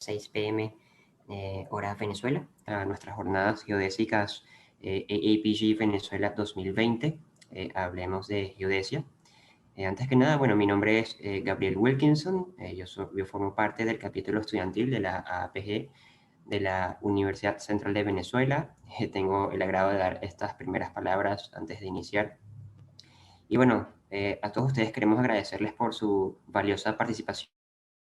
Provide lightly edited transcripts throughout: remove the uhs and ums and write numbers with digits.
6 p.m. Hora Venezuela, a nuestras jornadas geodésicas AAPG Venezuela 2020. Hablemos de geodesia. Antes que nada, bueno, mi nombre es Gabriel Wilkinson. Yo formo parte del capítulo estudiantil de la AAPG de la Universidad Central de Venezuela. Tengo el agrado de dar estas primeras palabras antes de iniciar. Y bueno, a todos ustedes queremos agradecerles por su valiosa participación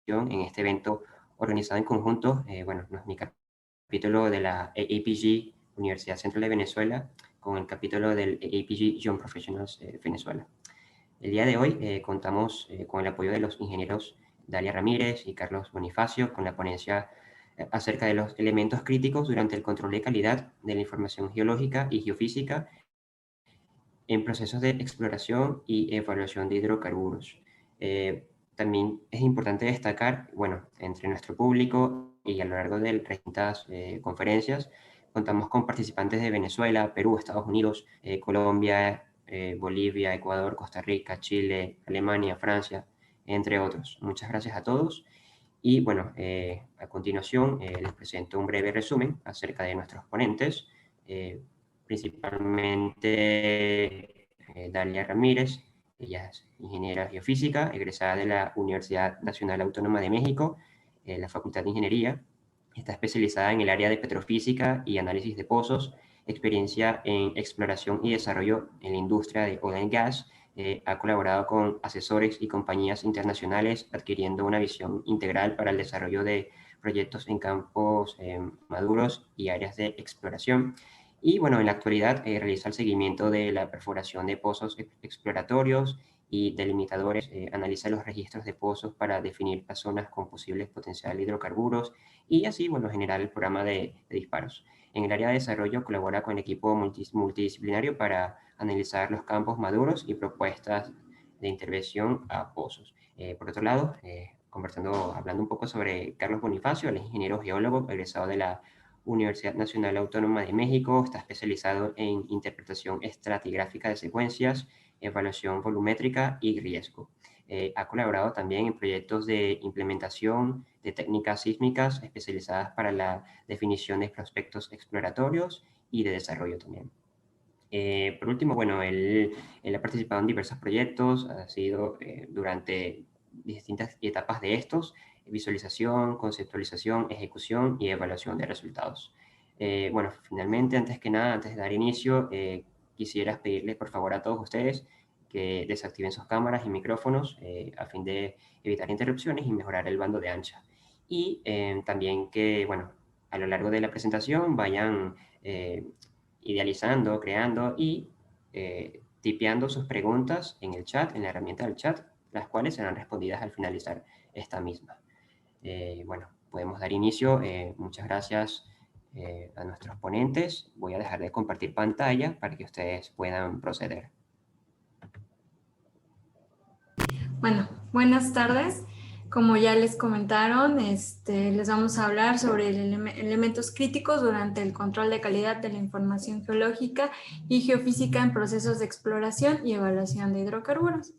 en este evento organizado en conjunto. Bueno, no es mi capítulo de la AAPG Universidad Central de Venezuela con el capítulo del AAPG Young Professionals Venezuela. El día de hoy contamos con el apoyo de los ingenieros Dalia Ramírez y Carlos Bonifacio con la ponencia acerca de los elementos críticos durante el control de calidad de la información geológica y geofísica en procesos de exploración y evaluación de hidrocarburos. También es importante destacar, bueno, entre nuestro público y a lo largo de distintas conferencias, contamos con participantes de Venezuela, Perú, Estados Unidos, Colombia, Bolivia, Ecuador, Costa Rica, Chile, Alemania, Francia, entre otros. Muchas gracias a todos. Y bueno, a continuación les presento un breve resumen acerca de nuestros ponentes, principalmente Dalia Ramírez. Ella es ingeniera geofísica, egresada de la Universidad Nacional Autónoma de México, la Facultad de Ingeniería. Está especializada en el área de petrofísica y análisis de pozos, experiencia en exploración y desarrollo en la industria de oil and gas. Ha colaborado con asesores y compañías internacionales, adquiriendo una visión integral para el desarrollo de proyectos en campos maduros y áreas de exploración. Y bueno, en la actualidad realiza el seguimiento de la perforación de pozos exploratorios y delimitadores, analiza los registros de pozos para definir las zonas con posibles potencial de hidrocarburos y así, bueno, generar el programa de disparos. En el área de desarrollo colabora con el equipo multidisciplinario para analizar los campos maduros y propuestas de intervención a pozos. Por otro lado, hablando un poco sobre Carlos Bonifacio, él es ingeniero geólogo egresado de la Universidad Nacional Autónoma de México, está especializado en interpretación estratigráfica de secuencias, evaluación volumétrica y riesgo. Ha colaborado también en proyectos de implementación de técnicas sísmicas especializadas para la definición de prospectos exploratorios y de desarrollo también. Por último, bueno, él ha participado en diversos proyectos, ha sido durante distintas etapas de estos, visualización, conceptualización, ejecución y evaluación de resultados. Bueno, finalmente, antes que nada, antes de dar inicio, quisiera pedirles por favor a todos ustedes que desactiven sus cámaras y micrófonos a fin de evitar interrupciones y mejorar el bando de ancha. Y también que, bueno, a lo largo de la presentación vayan idealizando, creando y tipeando sus preguntas en el chat, en la herramienta del chat, las cuales serán respondidas al finalizar esta misma. Bueno, podemos dar inicio. Muchas gracias a nuestros ponentes. Voy a dejar de compartir pantalla para que ustedes puedan proceder. Bueno, buenas tardes. Como ya les comentaron, les vamos a hablar sobre elementos críticos durante el control de calidad de la información geológica y geofísica en procesos de exploración y evaluación de hidrocarburos.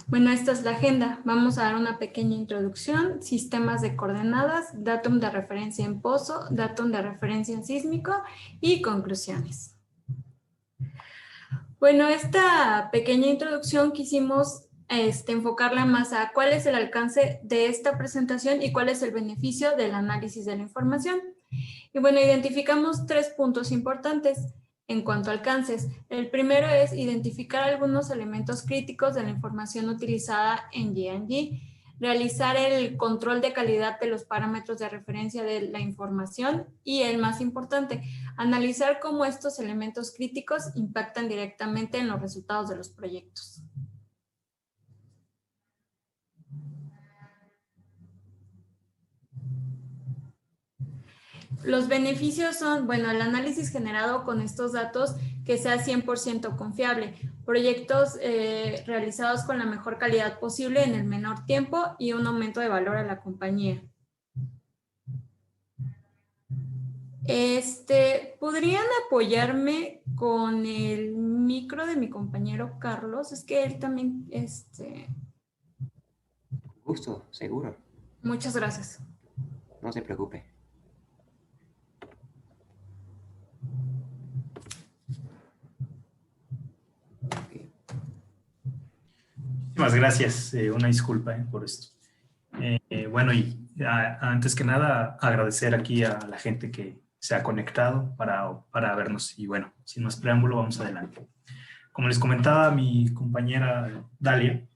Bueno, esta es la agenda. Vamos a dar una pequeña introducción, sistemas de coordenadas, datum de referencia en pozo, datum de referencia en sísmico y conclusiones. Bueno, esta pequeña introducción quisimos enfocarla más a cuál es el alcance de esta presentación y cuál es el beneficio del análisis de la información. Y bueno, identificamos 3 puntos importantes en cuanto a alcances. El primero es identificar algunos elementos críticos de la información utilizada en G&G, realizar el control de calidad de los parámetros de referencia de la información y el más importante, analizar cómo estos elementos críticos impactan directamente en los resultados de los proyectos. Los beneficios son, bueno, el análisis generado con estos datos que sea 100% confiable, proyectos realizados con la mejor calidad posible en el menor tiempo y un aumento de valor a la compañía. ¿Podrían apoyarme con el micro de mi compañero Carlos? Es que él también, Gusto, seguro. Muchas gracias. No se preocupe. Muchísimas gracias. Una disculpa por esto. Bueno, y antes que nada, agradecer aquí a la gente que se ha conectado para vernos. Y bueno, sin más preámbulo, vamos adelante. Como les comentaba mi compañera Dalia,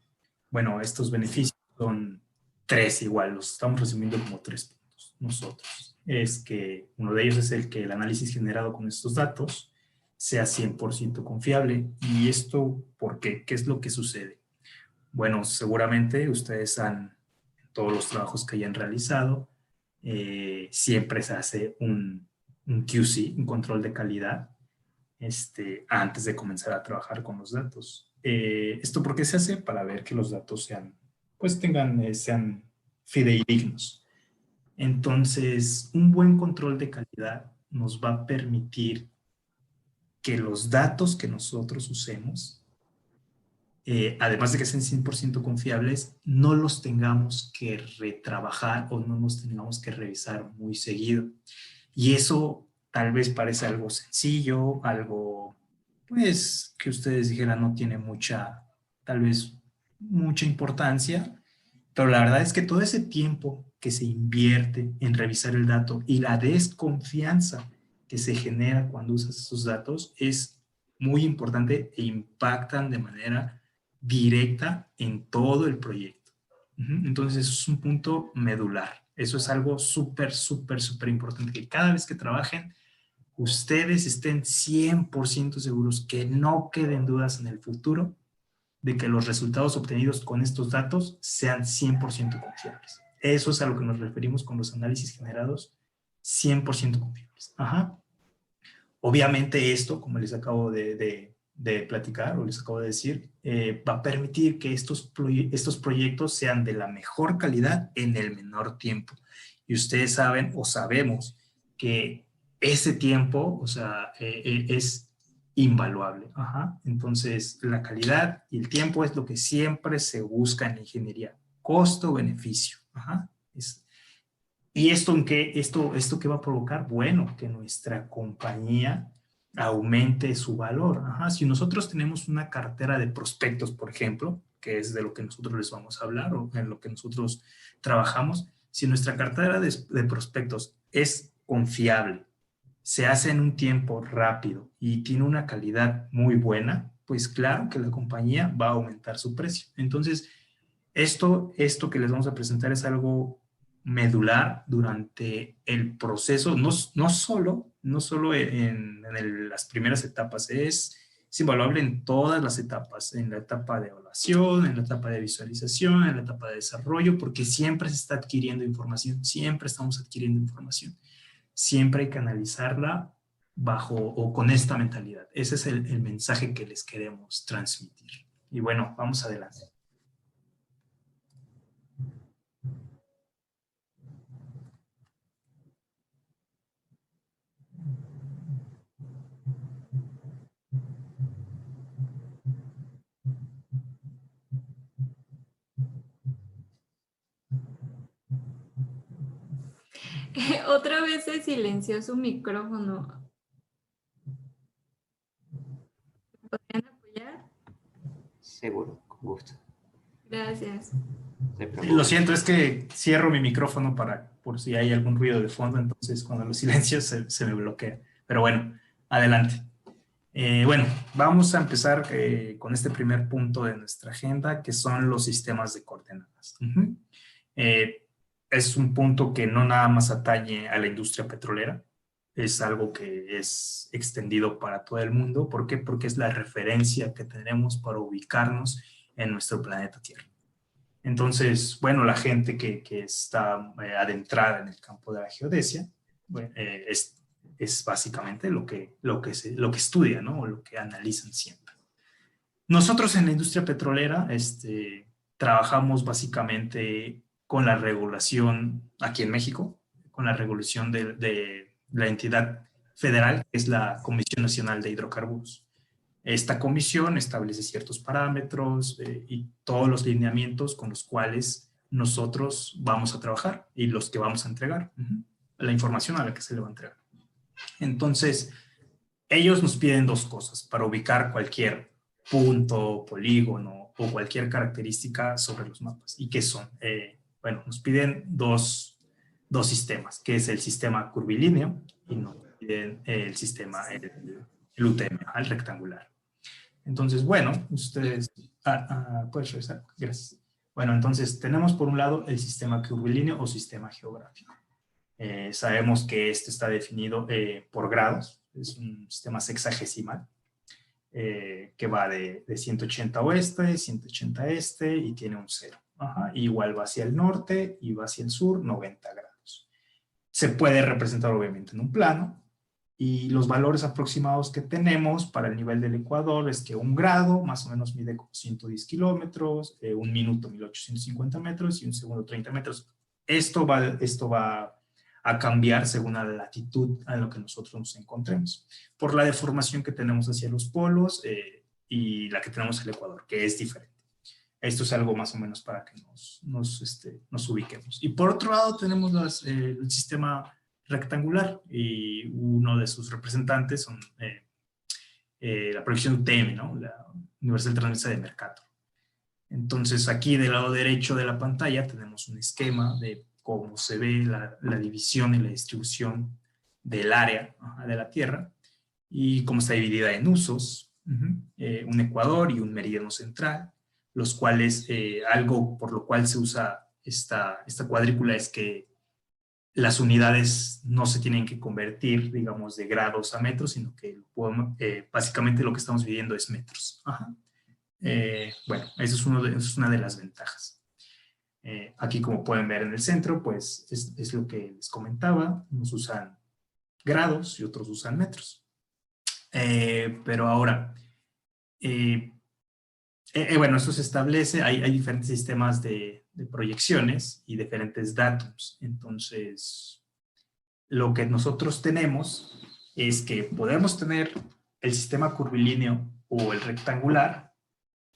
bueno, estos beneficios son tres igual, los estamos resumiendo como 3 puntos nosotros. Es que uno de ellos es el que el análisis generado con estos datos sea 100% confiable. ¿Y esto por qué? ¿Qué es lo que sucede? Bueno, seguramente ustedes han, en todos los trabajos que hayan realizado, siempre se hace un QC, un control de calidad, antes de comenzar a trabajar con los datos. ¿Esto por qué se hace? Para ver que los datos sean, pues sean fidedignos. Entonces, un buen control de calidad nos va a permitir que los datos que nosotros usemos, además de que sean 100% confiables, no los tengamos que retrabajar o no los tengamos que revisar muy seguido. Y eso tal vez parece algo sencillo, algo pues que ustedes dijeran no tiene tal vez mucha importancia, pero la verdad es que todo ese tiempo que se invierte en revisar el dato y la desconfianza que se genera cuando usas esos datos es muy importante e impactan de manera directa en todo el proyecto. Entonces, eso es un punto medular. Eso es algo súper, súper, súper importante, que cada vez que trabajen, ustedes estén 100% seguros, que no queden dudas en el futuro de que los resultados obtenidos con estos datos sean 100% confiables. Eso es a lo que nos referimos con los análisis generados 100% confiables. Obviamente esto, como les acabo de platicar o les acabo de decir, va a permitir que estos proyectos sean de la mejor calidad en el menor tiempo. Y ustedes saben o sabemos que ese tiempo, o sea, es invaluable. Entonces, la calidad y el tiempo es lo que siempre se busca en la ingeniería. Costo-beneficio. ¿Y esto qué va a provocar? Bueno, que nuestra compañía aumente su valor. Si nosotros tenemos una cartera de prospectos, por ejemplo, que es de lo que nosotros les vamos a hablar o en lo que nosotros trabajamos, si nuestra cartera de prospectos es confiable, se hace en un tiempo rápido y tiene una calidad muy buena, pues claro que la compañía va a aumentar su precio. Entonces, esto que les vamos a presentar es algo medular durante el proceso, no solo las primeras etapas, es invaluable en todas las etapas, en la etapa de evaluación, en la etapa de visualización, en la etapa de desarrollo, porque siempre se está adquiriendo información, siempre estamos adquiriendo información, siempre hay que analizarla bajo o con esta mentalidad. Ese es el mensaje que les queremos transmitir. Y bueno, vamos adelante. Otra vez se silenció su micrófono. ¿Me podrían apoyar? Seguro, con gusto. Gracias. Lo siento, es que cierro mi micrófono por si hay algún ruido de fondo, entonces cuando lo silencio se me bloquea. Pero bueno, adelante. Bueno, vamos a empezar con este primer punto de nuestra agenda, que son los sistemas de coordenadas. Es un punto que no nada más atañe a la industria petrolera, es algo que es extendido para todo el mundo. ¿Por qué? Porque es la referencia que tenemos para ubicarnos en nuestro planeta Tierra. Entonces, bueno, la gente que está adentrada en el campo de la geodesia, bueno, es básicamente lo que estudia, ¿no? O lo que analizan siempre. Nosotros en la industria petrolera trabajamos básicamente con la regulación aquí en México, con la regulación de la entidad federal, que es la Comisión Nacional de Hidrocarburos. Esta comisión establece ciertos parámetros y todos los lineamientos con los cuales nosotros vamos a trabajar y los que vamos a entregar, la información a la que se le va a entregar. Entonces, ellos nos piden dos cosas para ubicar cualquier punto, polígono o cualquier característica sobre los mapas. ¿Y qué son? Bueno, nos piden dos sistemas, que es el sistema curvilíneo y nos piden el sistema, el UTM, el rectangular. Entonces, bueno, ustedes... ¿puedes revisar? Gracias. Bueno, entonces tenemos por un lado el sistema curvilíneo o sistema geográfico. Sabemos que este está definido por grados, es un sistema sexagesimal que va de 180 oeste, 180 este y tiene un 0. Igual va hacia el norte y va hacia el sur, 90 grados. Se puede representar obviamente en un plano y los valores aproximados que tenemos para el nivel del Ecuador es que 1 grado más o menos mide como 110 kilómetros, 1 minuto 1850 metros y 1 segundo 30 metros. Esto va a cambiar según la latitud en lo que nosotros nos encontremos, por la deformación que tenemos hacia los polos y la que tenemos en el Ecuador, que es diferente. Esto es algo más o menos para que nos ubiquemos. Y por otro lado tenemos el sistema rectangular y uno de sus representantes son la proyección UTM, ¿no? La Universal Transversal de Mercator. Entonces aquí del lado derecho de la pantalla tenemos un esquema de cómo se ve la división y la distribución del área de la Tierra y cómo está dividida en usos, un ecuador y un meridiano central, los cuales, algo por lo cual se usa esta cuadrícula es que las unidades no se tienen que convertir, digamos, de grados a metros, sino que básicamente lo que estamos viviendo es metros. Bueno, eso es una de las ventajas. Aquí, como pueden ver en el centro, pues es lo que les comentaba. Unos usan grados y otros usan metros. Pero ahora, bueno, esto se establece, hay diferentes sistemas de proyecciones y diferentes datums. Entonces, lo que nosotros tenemos es que podemos tener el sistema curvilíneo o el rectangular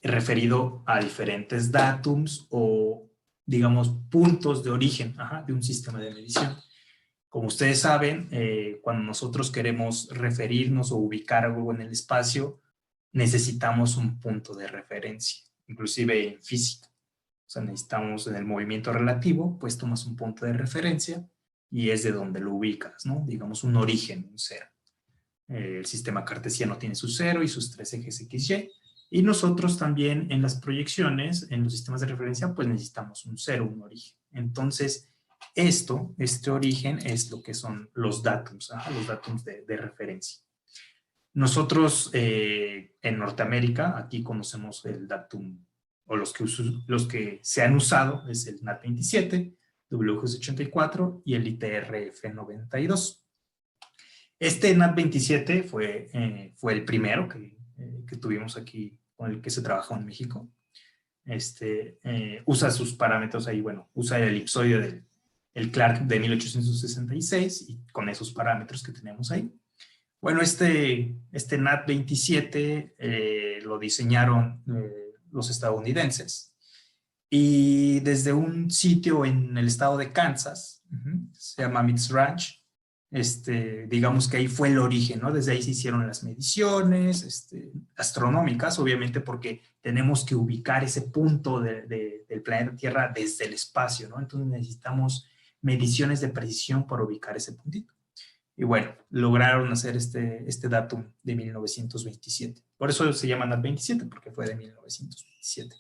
referido a diferentes datums o, digamos, puntos de origen de un sistema de medición. Como ustedes saben, cuando nosotros queremos referirnos o ubicar algo en el espacio, necesitamos un punto de referencia, inclusive en física. O sea, necesitamos en el movimiento relativo, pues tomas un punto de referencia y es de donde lo ubicas, ¿no? Digamos un origen, un cero. El sistema cartesiano tiene su cero y sus 3 ejes XY. Y nosotros también en las proyecciones, en los sistemas de referencia, pues necesitamos un cero, un origen. Entonces, este origen es lo que son los datums, los datums de referencia. Nosotros en Norteamérica, aquí conocemos el datum, o los que se han usado, es el NAT27, WGS84 y el ITRF92. Este NAT27 fue el primero que tuvimos aquí, con el que se trabajó en México. Usa sus parámetros ahí, bueno, usa el elipsoide del Clark de 1866 y con esos parámetros que tenemos ahí. Bueno, este NAT27 lo diseñaron los estadounidenses y desde un sitio en el estado de Kansas, se llama Mitts Ranch, digamos que ahí fue el origen, ¿no? Desde ahí se hicieron las mediciones astronómicas, obviamente porque tenemos que ubicar ese punto del planeta Tierra desde el espacio, ¿no? Entonces necesitamos mediciones de precisión para ubicar ese puntito. Y bueno, lograron hacer este datum de 1927. Por eso se llama NAT27, porque fue de 1927.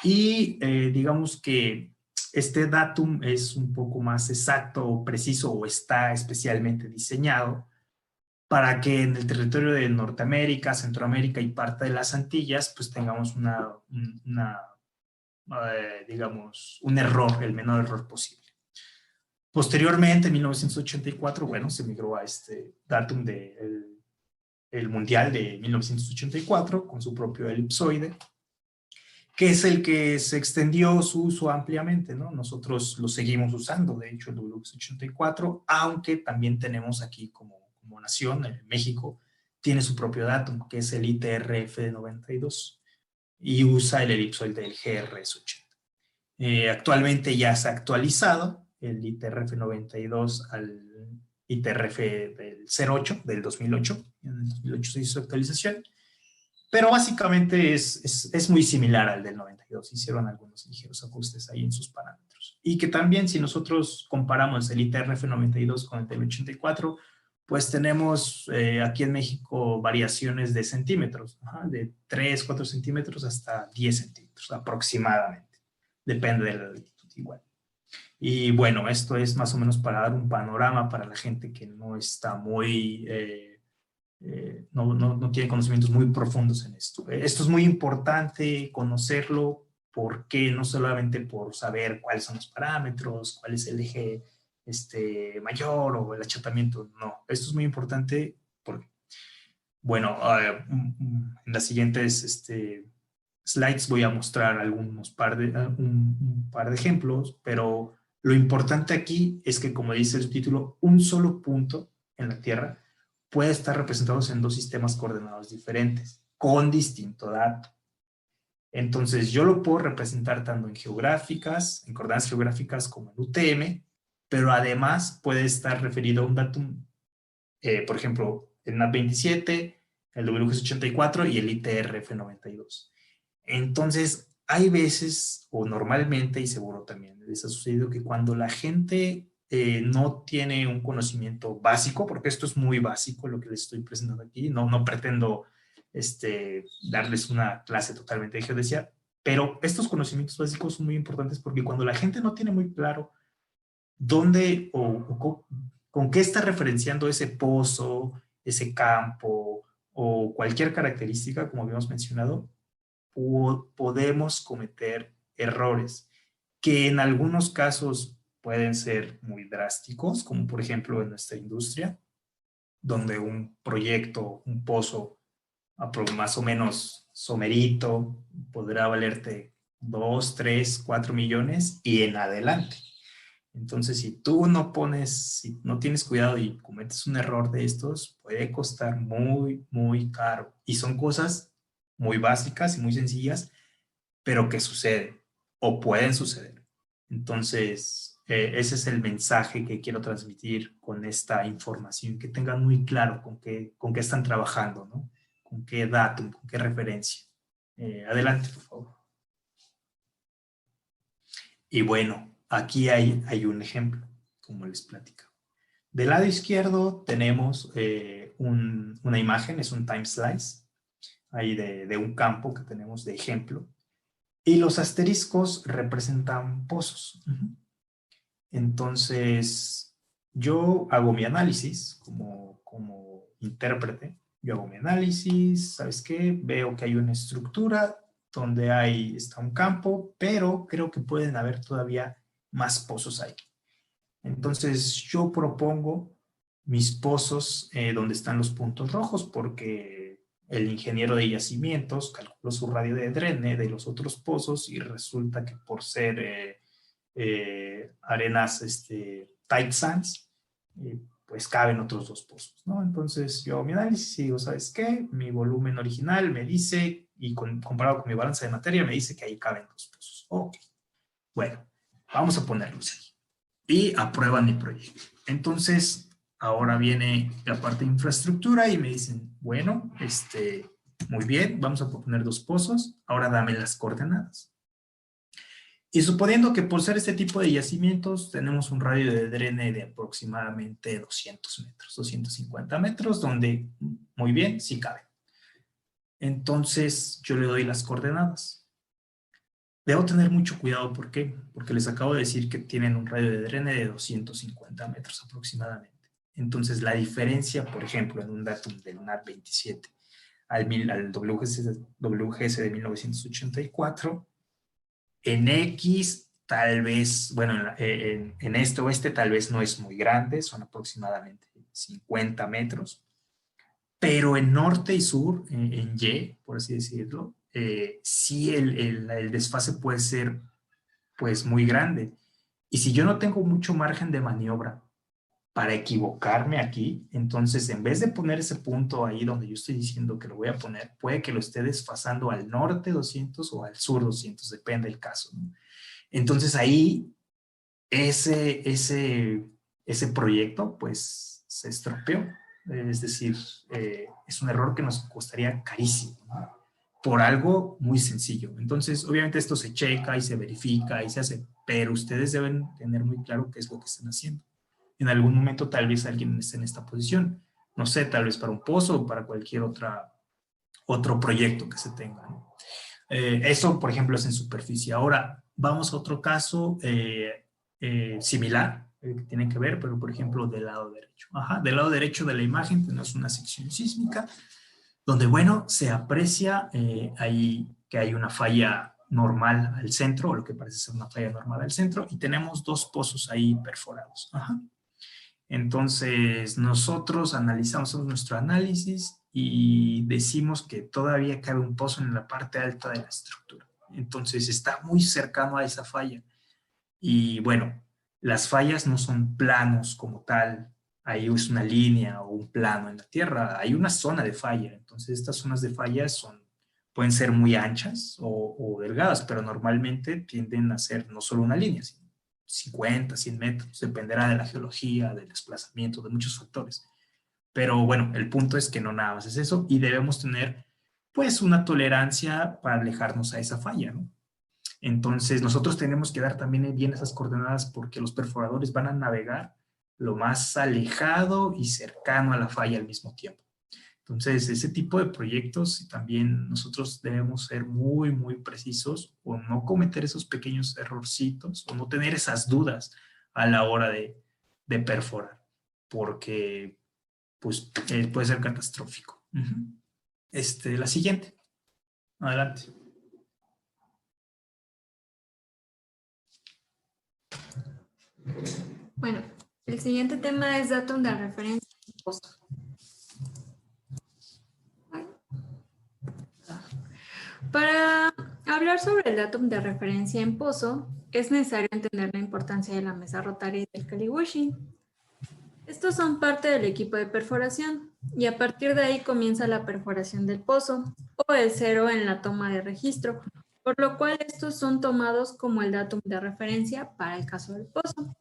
Y digamos que este datum es un poco más exacto o preciso o está especialmente diseñado para que en el territorio de Norteamérica, Centroamérica y parte de las Antillas pues tengamos digamos, un error, el menor error posible. Posteriormente, en 1984, bueno, se migró a este datum el Mundial de 1984 con su propio elipsoide, que es el que se extendió su uso ampliamente, ¿no? Nosotros lo seguimos usando, de hecho, el WX84, aunque también tenemos aquí como nación, México, tiene su propio datum, que es el ITRF92, y usa el elipsoide del GRS80. Actualmente ya se ha actualizado el ITRF 92 al ITRF del 08, del 2008. En el 2008 se hizo actualización. Pero básicamente es muy similar al del 92. Hicieron algunos ligeros ajustes ahí en sus parámetros. Y que también si nosotros comparamos el ITRF 92 con el del 84, pues tenemos aquí en México variaciones de centímetros, de 3, 4 centímetros hasta 10 centímetros aproximadamente. Depende de la latitud igual. Y bueno, esto es más o menos para dar un panorama para la gente que no está muy... no tiene conocimientos muy profundos en esto. Esto es muy importante conocerlo porque no solamente por saber cuáles son los parámetros, cuál es el eje mayor o el achatamiento, no. Esto es muy importante porque, bueno, en las siguientes slides voy a mostrar un par de ejemplos, pero lo importante aquí es que, como dice el título, un solo punto en la Tierra puede estar representados en dos sistemas coordenados diferentes, con distinto dato. Entonces, yo lo puedo representar tanto en en coordenadas geográficas como en UTM, pero además puede estar referido a un dato, por ejemplo, el NAT27, el WGS84 y el ITRF92. Entonces, hay veces, o normalmente, y seguro también les ha sucedido, que cuando la gente no tiene un conocimiento básico, porque esto es muy básico lo que les estoy presentando aquí, no pretendo darles una clase totalmente de geodesia, pero estos conocimientos básicos son muy importantes porque cuando la gente no tiene muy claro dónde con qué está referenciando ese pozo, ese campo o cualquier característica, como habíamos mencionado, podemos cometer errores que en algunos casos pueden ser muy drásticos, como por ejemplo en nuestra industria, donde un proyecto, un pozo más o menos somerito, podrá valerte 2, 3, 4 millones y en adelante. Entonces, si no tienes cuidado y cometes un error de estos, puede costar muy, muy caro. Y son cosas muy básicas y muy sencillas, pero que suceden o pueden suceder. Entonces, ese es el mensaje que quiero transmitir con esta información, que tengan muy claro con qué están trabajando, ¿no? Con qué dato, con qué referencia. Adelante, por favor. Y bueno, aquí hay un ejemplo, como les platico. Del lado izquierdo tenemos una imagen, es un time slice, ahí de un campo que tenemos de ejemplo. Y los asteriscos representan pozos. Entonces, yo hago mi análisis como intérprete. Yo hago mi análisis, ¿sabes qué? Veo que hay una estructura donde está un campo, pero creo que pueden haber todavía más pozos ahí. Entonces, yo propongo mis pozos donde están los puntos rojos, porque el ingeniero de yacimientos calculó su radio de drene de los otros pozos y resulta que por ser arenas tight sands, pues caben otros dos pozos, ¿no? Entonces yo hago mi análisis y digo, ¿sabes qué? Mi volumen original me dice, y comparado con mi balanza de materia, me dice que ahí caben dos pozos. Ok, bueno, vamos a ponerlos ahí. Y aprueban mi proyecto. Entonces, ahora viene la parte de infraestructura y me dicen, bueno, muy bien, vamos a proponer dos pozos, ahora dame las coordenadas. Y suponiendo que por ser este tipo de yacimientos tenemos un radio de drene de aproximadamente 200 metros, 250 metros, donde muy bien, sí cabe. Entonces yo le doy las coordenadas. Debo tener mucho cuidado, ¿por qué? Porque les acabo de decir que tienen un radio de drene de 250 metros aproximadamente. Entonces la diferencia, por ejemplo, en un datum del NAT27 al WGS de 1984, en X tal vez, bueno, en este oeste tal vez no es muy grande, son aproximadamente 50 metros, pero en norte y sur, en Y, por así decirlo, sí el desfase puede ser pues muy grande. Y si yo no tengo mucho margen de maniobra para equivocarme aquí, entonces en vez de poner ese punto ahí donde yo estoy diciendo que lo voy a poner, puede que lo esté desfasando al norte 200 o al sur 200, depende del caso, ¿no? Entonces ahí ese proyecto pues se estropeó. Es decir, es un error que nos costaría carísimo, ¿no? Por algo muy sencillo. Entonces, obviamente esto se checa y se verifica y se hace, pero ustedes deben tener muy claro qué es lo que están haciendo. En algún momento tal vez alguien esté en esta posición, no sé, tal vez para un pozo o para cualquier otro proyecto que se tenga, ¿no? Eso, por ejemplo, es en superficie. Ahora, vamos a otro caso similar, que tiene que ver, pero por ejemplo, del lado derecho. Ajá, del lado derecho de la imagen tenemos una sección sísmica, donde, bueno, se aprecia ahí que hay una falla normal al centro, o lo que parece ser una falla normal al centro, y tenemos dos pozos ahí perforados. Ajá. Entonces, nosotros analizamos nuestro análisis y decimos que todavía cabe un pozo en la parte alta de la estructura. Entonces, está muy cercano a esa falla. Y bueno, las fallas no son planos como tal. Ahí es una línea o un plano en la tierra. Hay una zona de falla. Entonces, estas zonas de falla pueden ser muy anchas o delgadas, pero normalmente tienden a ser no solo una línea, sino 50, 100 metros. Dependerá de la geología, del desplazamiento, de muchos factores. Pero bueno, el punto es que no nada más es eso y debemos tener pues una tolerancia para alejarnos a esa falla, ¿no? Entonces, nosotros tenemos que dar también bien esas coordenadas porque los perforadores van a navegar lo más alejado y cercano a la falla al mismo tiempo. Entonces, ese tipo de proyectos también nosotros debemos ser muy, muy precisos o no cometer esos pequeños errorcitos o no tener esas dudas a la hora de perforar, porque pues, puede ser catastrófico. La siguiente. Adelante. Bueno, el siguiente tema es datum de referencia en pozo. Para hablar sobre el datum de referencia en pozo, es necesario entender la importancia de la mesa rotaria y del Kelly Wishing. Estos son parte del equipo de perforación y a partir de ahí comienza la perforación del pozo o el cero en la toma de registro, por lo cual estos son tomados como el datum de referencia para el caso del pozo.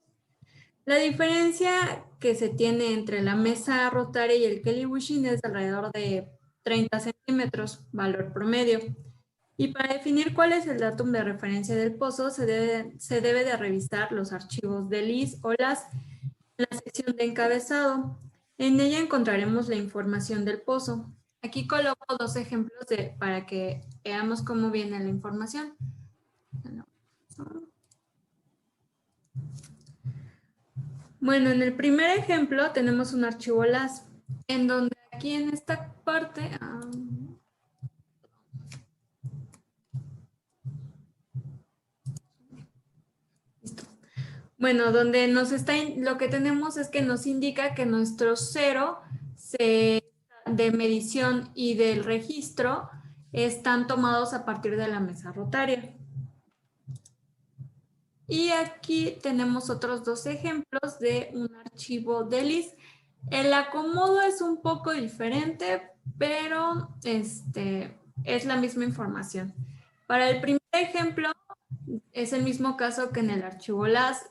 La diferencia que se tiene entre la mesa rotaria y el Kelly Wishing es alrededor de 30 centímetros, valor promedio. Y para definir cuál es el datum de referencia del pozo, se debe de revisar los archivos de LIS o LAS en la sección de encabezado. En ella encontraremos la información del pozo. Aquí coloco dos ejemplos para que veamos cómo viene la información. Bueno, en el primer ejemplo tenemos un archivo LAS, en donde aquí en esta parte... Bueno, donde lo que tenemos es que nos indica que nuestro cero de medición y del registro están tomados a partir de la mesa rotaria. Y aquí tenemos otros dos ejemplos de un archivo de LIS. El acomodo es un poco diferente, pero es la misma información. Para el primer ejemplo, es el mismo caso que en el archivo LAS.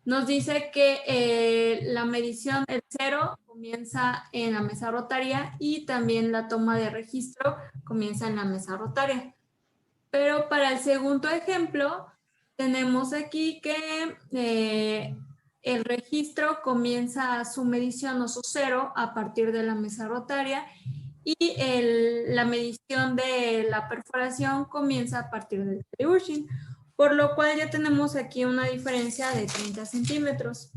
Nos dice que la medición, el cero, comienza en la mesa rotaria y también la toma de registro comienza en la mesa rotaria. Pero para el segundo ejemplo, tenemos aquí que el registro comienza su medición o su cero a partir de la mesa rotaria y la medición de la perforación comienza a partir del Kelly Wishing, por lo cual ya tenemos aquí una diferencia de 30 centímetros.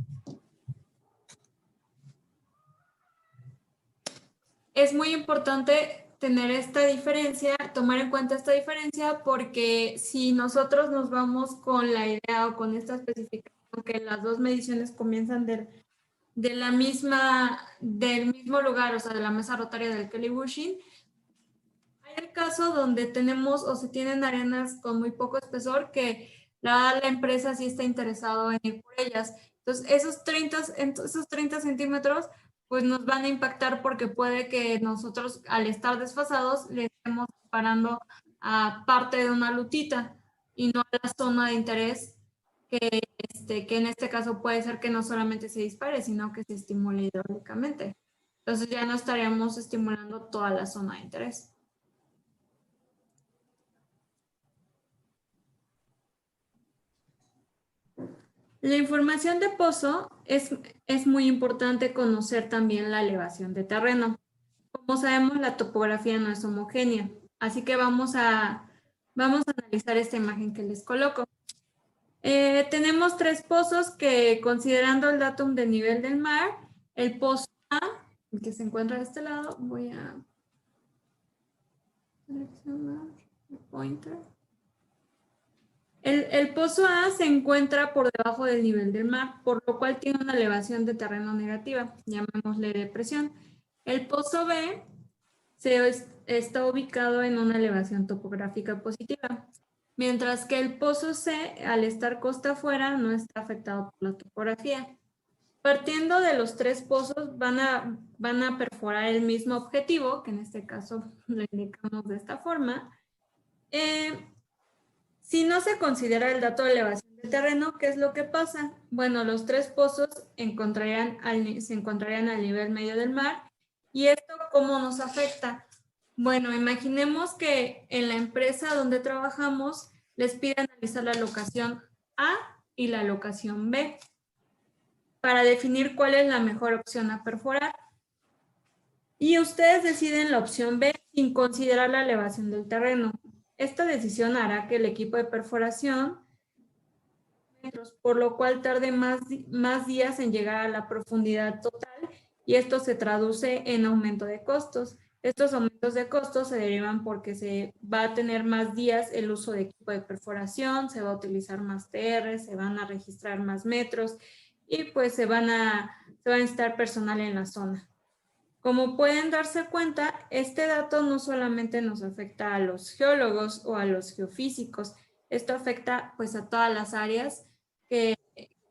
Es muy importante tener esta diferencia, tomar en cuenta esta diferencia, porque si nosotros nos vamos con la idea o con esta especificación que las dos mediciones comienzan del mismo lugar, o sea, de la mesa rotaria del Kelly Wishing, hay el caso donde tenemos o se tienen arenas con muy poco espesor que la empresa sí está interesado en ir por ellas. Entonces, esos 30 centímetros pues nos van a impactar porque puede que nosotros al estar desfasados le estemos parando a parte de una lutita. y no a la zona de interés, que en este caso puede ser que no solamente se dispare, sino que se estimule hidráulicamente. Entonces ya no estaríamos estimulando toda la zona de interés. La información de pozo es muy importante conocer también la elevación de terreno. Como sabemos, la topografía no es homogénea, así que vamos a analizar esta imagen que les coloco. Tenemos 3 pozos que, considerando el datum de nivel del mar, el pozo A, el que se encuentra de este lado, voy a seleccionar el pointer. El pozo A se encuentra por debajo del nivel del mar, por lo cual tiene una elevación de terreno negativa, llamémosle depresión. El pozo B está ubicado en una elevación topográfica positiva, mientras que el pozo C, al estar costa afuera, no está afectado por la topografía. Partiendo de los 3 pozos, van a perforar el mismo objetivo, que en este caso lo indicamos de esta forma. Si no se considera el dato de elevación del terreno, ¿qué es lo que pasa? Bueno, los 3 pozos se encontrarían al nivel medio del mar. ¿Y esto cómo nos afecta? Bueno, imaginemos que en la empresa donde trabajamos les pide analizar la locación A y la locación B para definir cuál es la mejor opción a perforar. Y ustedes deciden la opción B sin considerar la elevación del terreno. Esta decisión hará que el equipo de perforación, por lo cual tarde más días en llegar a la profundidad total, y esto se traduce en aumento de costos. Estos aumentos de costos se derivan porque se va a tener más días el uso de equipo de perforación, se va a utilizar más TR, se van a registrar más metros y pues se va a necesitar personal en la zona. Como pueden darse cuenta, este dato no solamente nos afecta a los geólogos o a los geofísicos, esto afecta pues a todas las áreas que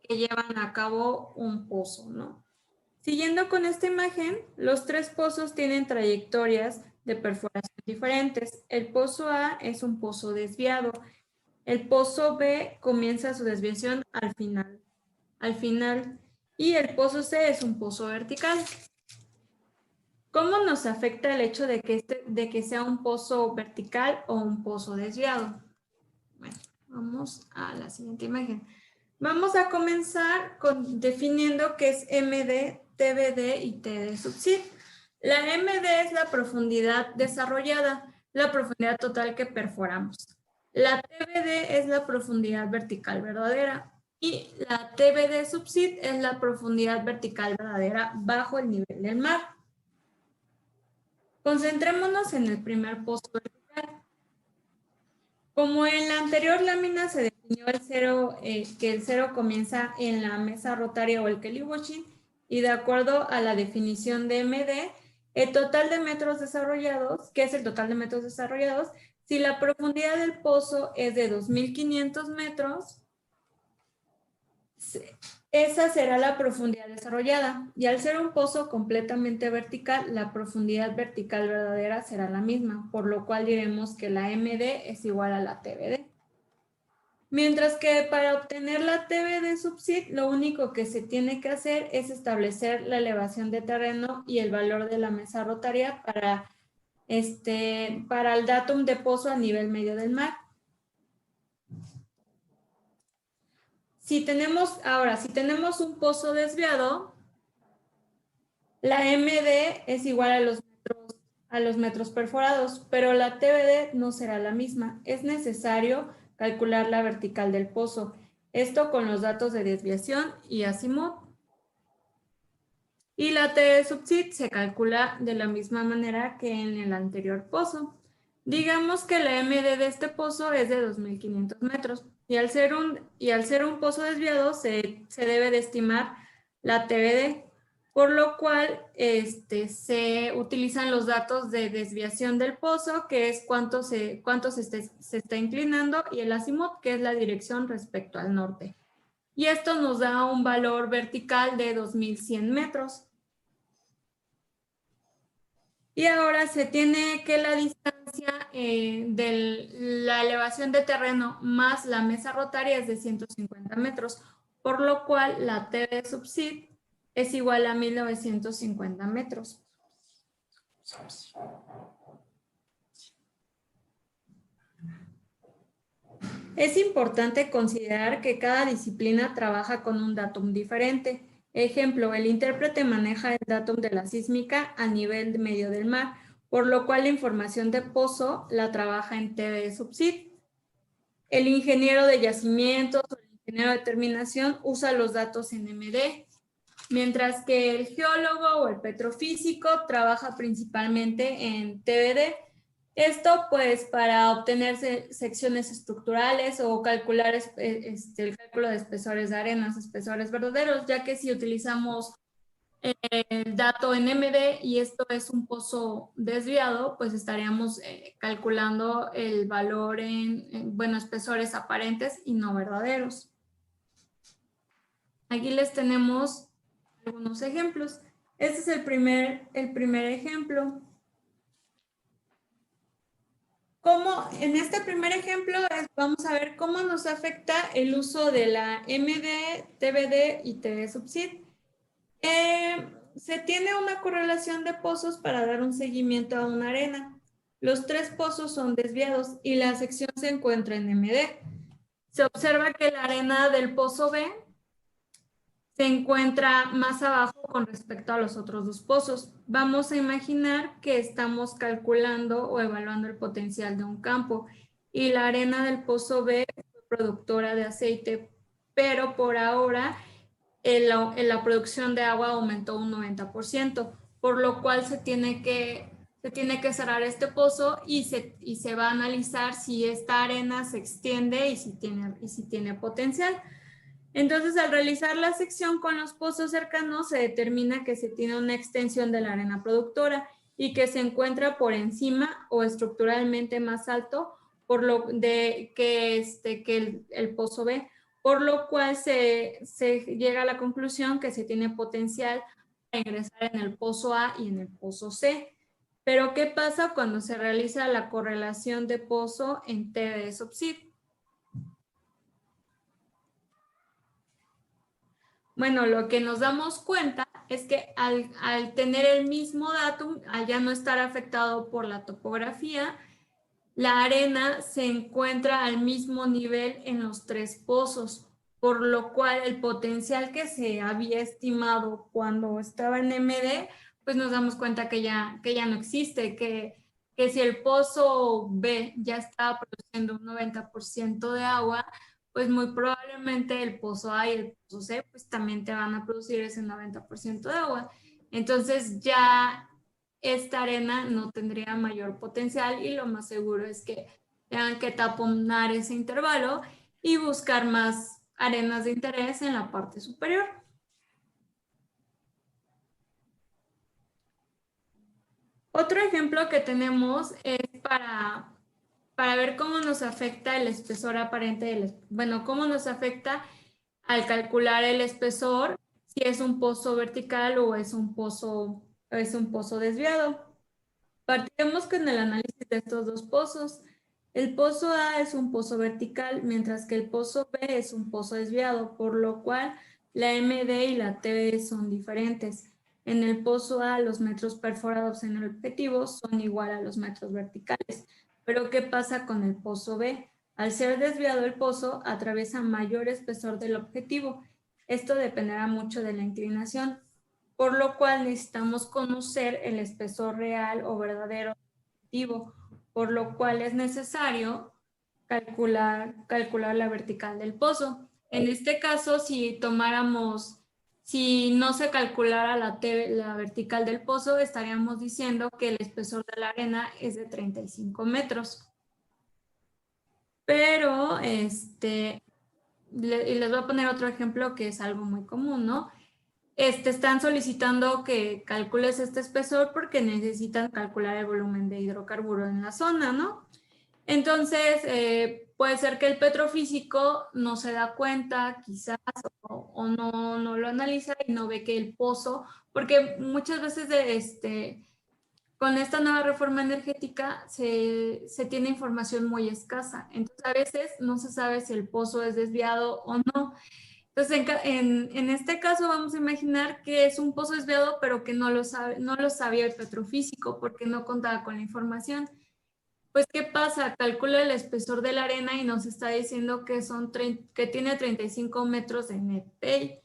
llevan a cabo un pozo, ¿no? Siguiendo con esta imagen, los 3 pozos tienen trayectorias de perforación diferentes. El pozo A es un pozo desviado. El pozo B comienza su desviación al final. Y el pozo C es un pozo vertical. ¿Cómo nos afecta el hecho de que sea un pozo vertical o un pozo desviado? Bueno, vamos a la siguiente imagen. Vamos a comenzar definiendo qué es MD, TBD y TD subsid. La MD es la profundidad desarrollada, la profundidad total que perforamos. La TBD es la profundidad vertical verdadera y la TBD subsid es la profundidad vertical verdadera bajo el nivel del mar. Concentrémonos en el primer pozo vertical. Como en la anterior lámina se definió que el cero comienza en la mesa rotaria o el Kelly washing, y de acuerdo a la definición de MD, el total de metros desarrollados, ¿qué es el total de metros desarrollados? Si la profundidad del pozo es de 2.500 metros, esa será la profundidad desarrollada. Y al ser un pozo completamente vertical, la profundidad vertical verdadera será la misma, por lo cual diremos que la MD es igual a la TBD. Mientras que para obtener la TBD subsid, lo único que se tiene que hacer es establecer la elevación de terreno y el valor de la mesa rotaria para el datum de pozo a nivel medio del mar. Si tenemos un pozo desviado, la MD es igual a los metros perforados, pero la TBD no será la misma. Es necesario calcular la vertical del pozo. Esto con los datos de desviación y azimut. Y la TD subsid se calcula de la misma manera que en el anterior pozo. Digamos que la MD de este pozo es de 2.500 metros. Y al ser un pozo desviado, se debe de estimar la TBD, por lo cual se utilizan los datos de desviación del pozo, que es cuánto se está inclinando, y el azimut, que es la dirección respecto al norte. Y esto nos da un valor vertical de 2.100 metros. Y ahora se tiene que la distancia de la elevación de terreno más la mesa rotaria es de 150 metros, por lo cual la TV subsid es igual a 1950 metros. Es importante considerar que cada disciplina trabaja con un datum diferente. Ejemplo, el intérprete maneja el datum de la sísmica a nivel medio del mar, por lo cual la información de pozo la trabaja en TV subsid. El ingeniero de yacimientos o el ingeniero de terminación usa los datos en MD, mientras que el geólogo o el petrofísico trabaja principalmente en TBD. Esto pues para obtener secciones estructurales o calcular el cálculo de espesores de arenas, espesores verdaderos, ya que si utilizamos el dato en MD y esto es un pozo desviado, pues estaríamos calculando el valor bueno, espesores aparentes y no verdaderos. Aquí les tenemos algunos ejemplos. Este es el primer ejemplo. En este primer ejemplo vamos a ver cómo nos afecta el uso de la MD, TBD y TV subsid. Se tiene una correlación de pozos para dar un seguimiento a una arena. Los 3 pozos son desviados y la sección se encuentra en MD. Se observa que la arena del pozo B se encuentra más abajo con respecto a los otros 2 pozos. Vamos a imaginar que estamos calculando o evaluando el potencial de un campo y la arena del pozo B es productora de aceite, pero por ahora la producción de agua aumentó un 90%, por lo cual se tiene que cerrar este pozo y se va a analizar si esta arena se extiende y si tiene potencial. Entonces, al realizar la sección con los pozos cercanos, se determina que se tiene una extensión de la arena productora y que se encuentra por encima o estructuralmente más alto por lo que el pozo B, por lo cual se llega a la conclusión que se tiene potencial para ingresar en el pozo A y en el pozo C. Pero, ¿qué pasa cuando se realiza la correlación de pozo en TV subsid? Bueno, lo que nos damos cuenta es que al tener el mismo datum, al ya no estar afectado por la topografía, la arena se encuentra al mismo nivel en los 3 pozos, por lo cual el potencial que se había estimado cuando estaba en MD, pues nos damos cuenta que ya no existe, que si el pozo B ya estaba produciendo un 90% de agua, pues muy probablemente el pozo A y el pozo C pues también te van a producir ese 90% de agua. Entonces ya esta arena no tendría mayor potencial y lo más seguro es que tengan que taponar ese intervalo y buscar más arenas de interés en la parte superior. Otro ejemplo que tenemos es para ver cómo nos afecta el espesor aparente, cómo nos afecta al calcular el espesor, si es un pozo vertical o es un pozo desviado. Partimos con el análisis de estos 2 pozos. El pozo A es un pozo vertical, mientras que el pozo B es un pozo desviado, por lo cual la MD y la TV son diferentes. En el pozo A, los metros perforados en el objetivo son igual a los metros verticales. Pero, ¿qué pasa con el pozo B? Al ser desviado el pozo, atraviesa mayor espesor del objetivo. Esto dependerá mucho de la inclinación, por lo cual necesitamos conocer el espesor real o verdadero del objetivo, por lo cual es necesario calcular la vertical del pozo. En este caso, si no se calculara la vertical del pozo, estaríamos diciendo que el espesor de la arena es de 35 metros. Pero, y les voy a poner otro ejemplo que es algo muy común, ¿no? Están solicitando que calcules este espesor porque necesitan calcular el volumen de hidrocarburo en la zona, ¿no? Entonces, puede ser que el petrofísico no se da cuenta, quizás, o no lo analiza y no ve que el pozo, porque muchas veces con esta nueva reforma energética se tiene información muy escasa. Entonces, a veces no se sabe si el pozo es desviado o no. Entonces, en este caso vamos a imaginar que es un pozo desviado, pero que no lo sabía el petrofísico porque no contaba con la información. Pues, ¿qué pasa? Calcula el espesor de la arena y nos está diciendo que tiene 35 metros de net pay.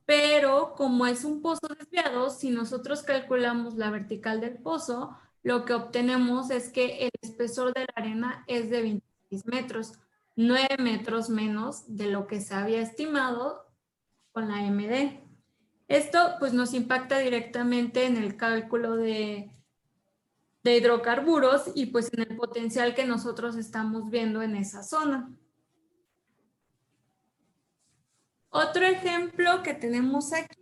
Pero como es un pozo desviado, si nosotros calculamos la vertical del pozo, lo que obtenemos es que el espesor de la arena es de 26 metros, 9 metros menos de lo que se había estimado con la MD. Esto pues nos impacta directamente en el cálculo de hidrocarburos y pues en el potencial que nosotros estamos viendo en esa zona. Otro ejemplo que tenemos aquí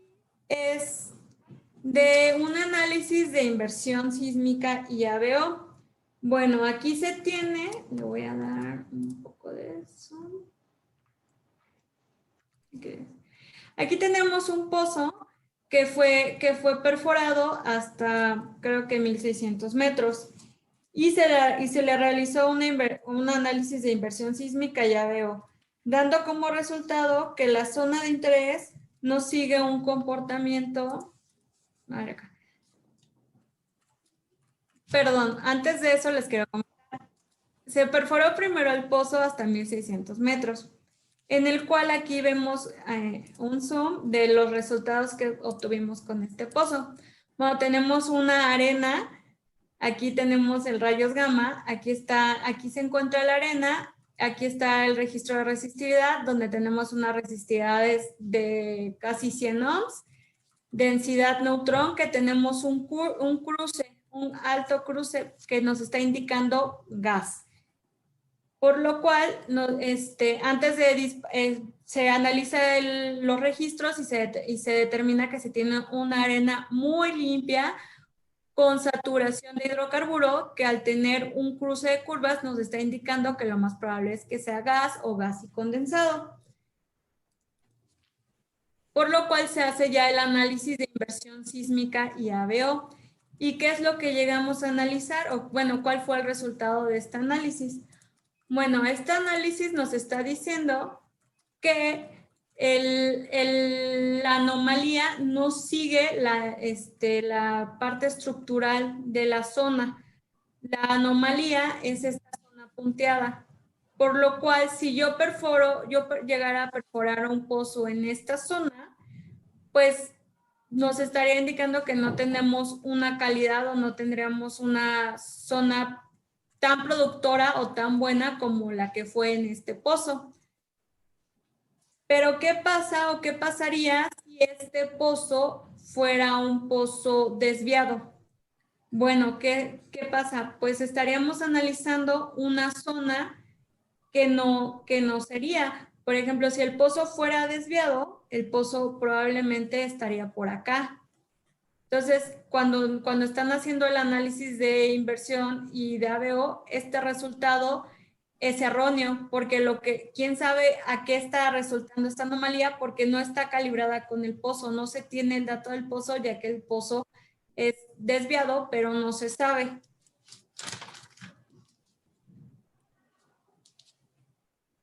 es de un análisis de inversión sísmica y ABO. Bueno, aquí se tiene, le voy a dar un poco de eso. Okay. Aquí tenemos un pozo que fue perforado hasta creo que 1600 metros y se le realizó un análisis de inversión sísmica y ABO, dando como resultado que la zona de interés no sigue un comportamiento. Perdón, antes de eso les quiero comentar. Se perforó primero el pozo hasta 1600 metros, en el cual aquí vemos un zoom de los resultados que obtuvimos con este pozo. Bueno, tenemos una arena, aquí tenemos el rayos gamma, aquí se encuentra la arena, aquí está el registro de resistividad, donde tenemos unas resistividades de casi 100 ohms, densidad neutrón, que tenemos un cruce, un alto cruce que nos está indicando gas. Por lo cual, antes de se analiza los registros y se determina que se tiene una arena muy limpia con saturación de hidrocarburo, que al tener un cruce de curvas nos está indicando que lo más probable es que sea gas o gas y condensado. Por lo cual se hace ya el análisis de inversión sísmica y ABO. ¿Y qué es lo que llegamos a analizar? O bueno, ¿cuál fue el resultado de este análisis? Bueno, este análisis nos está diciendo que la anomalía no sigue la parte estructural de la zona. La anomalía es esta zona punteada. Por lo cual, si yo llegara a perforar un pozo en esta zona, pues nos estaría indicando que no tenemos una calidad o no tendríamos una zona tan productora o tan buena como la que fue en este pozo. Pero ¿qué pasa o qué pasaría si este pozo fuera un pozo desviado? Bueno, ¿qué pasa? Pues estaríamos analizando una zona que no sería. Por ejemplo, si el pozo fuera desviado, el pozo probablemente estaría por acá. Entonces, cuando están haciendo el análisis de inversión y de ABO, este resultado es erróneo, porque quién sabe a qué está resultando esta anomalía, porque no está calibrada con el pozo, no se tiene el dato del pozo, ya que el pozo es desviado, pero no se sabe.